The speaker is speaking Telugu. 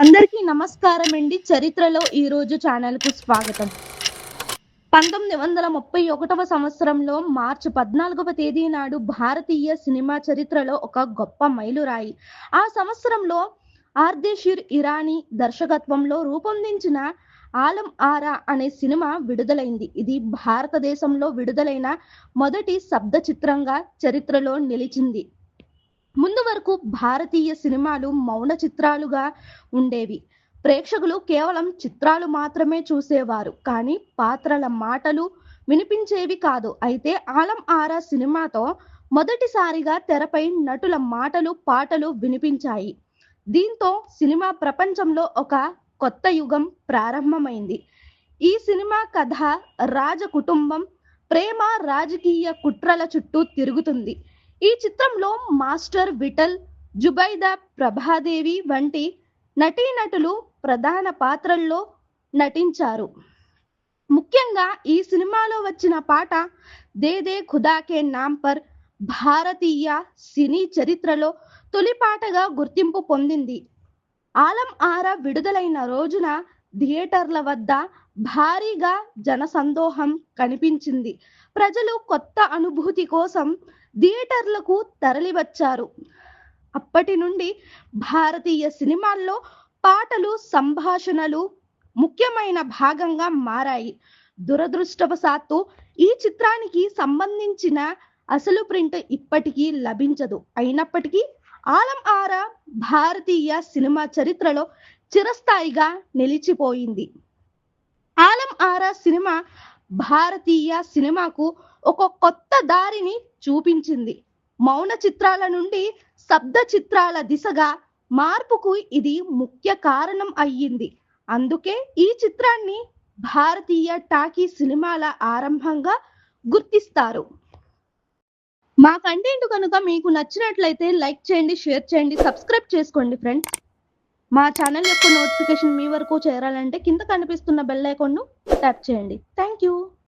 అందరికీ నమస్కారం అండి. చరిత్రలో ఈరోజు ఛానల్‌కు స్వాగతం. 1931వ సంవత్సరంలో మార్చి 14వ తేదీ నాడు భారతీయ సినిమా చరిత్రలో ఒక గొప్ప మైలురాయి. ఆ సంవత్సరంలో ఆర్దేషిర్ ఇరానీ దర్శకత్వంలో రూపొందించిన 'ఆలం ఆరా' అనే సినిమా విడుదలైంది. ఇది భారతదేశంలో విడుదలైన మొదటి శబ్ద చిత్రంగా చరిత్రలో నిలిచింది. ముందు వరకు భారతీయ సినిమాలు మౌన చిత్రాలుగా ఉండేవి. ప్రేక్షకులు కేవలం చిత్రాలు మాత్రమే చూసేవారు, కానీ పాత్రల మాటలు వినిపించేవి కాదు. అయితే ఆలం ఆరా సినిమాతో మొదటిసారిగా తెరపై నటుల మాటలు, పాటలు వినిపించాయి. దీంతో సినిమా ప్రపంచంలో ఒక కొత్త యుగం ప్రారంభమైంది. ఈ సినిమా కథ రాజ కుటుంబం, ప్రేమ, రాజకీయ కుట్రల చుట్టూ తిరుగుతుంది. ఈ చిత్రంలో మాస్టర్ విఠల్, జుబైదా, ప్రభాదేవి వంటి నటీనటులు ప్రధాన పాత్రల్లో నటించారు. ముఖ్యంగా ఈ సినిమాలో వచ్చిన పాట 'దే దే ఖుదా కే నామ్ పర్' భారతీయ సినీ చరిత్రలో తొలి పాటగా గుర్తింపు పొందింది. ఆలం ఆరా విడుదలైన రోజున థియేటర్ల వద్ద భారీగా జనసందోహం కనిపించింది. ప్రజలు కొత్త అనుభూతి కోసం థియేటర్లకు తరలివచ్చారు. అప్పటి నుండి భారతీయ సినిమాల్లో పాటలు, సంభాషణలు ముఖ్యమైన భాగంగా మారాయి. దురదృష్టవశాత్తు ఈ చిత్రానికి సంబంధించిన అసలు ప్రింట్ ఇప్పటికీ లభించదు. అయినప్పటికీ ఆలం ఆరా భారతీయ సినిమా చరిత్రలో చిరస్థాయిగా నిలిచిపోయింది. ఆలం ఆరా సినిమా భారతీయ సినిమాకు ఒక కొత్త దారిని చూపించింది. మౌన చిత్రాల నుండి శబ్ద చిత్రాల దిశగా మార్పుకు ఇది ముఖ్య కారణం అయ్యింది. అందుకే ఈ చిత్రాన్ని భారతీయ టాకీ సినిమాల ఆరంభంగా గుర్తిస్తారు. మా కంటెంట్ కనుక మీకు నచ్చినట్లయితే లైక్ చేయండి, షేర్ చేయండి, సబ్స్క్రైబ్ చేసుకోండి ఫ్రెండ్స్. మా ఛానల్ యొక్క నోటిఫికేషన్ మీ వరకు చేరాలంటే కింద కనిపిస్తున్న బెల్ ఐకాన్ను ట్యాప్ చేయండి. Thank you.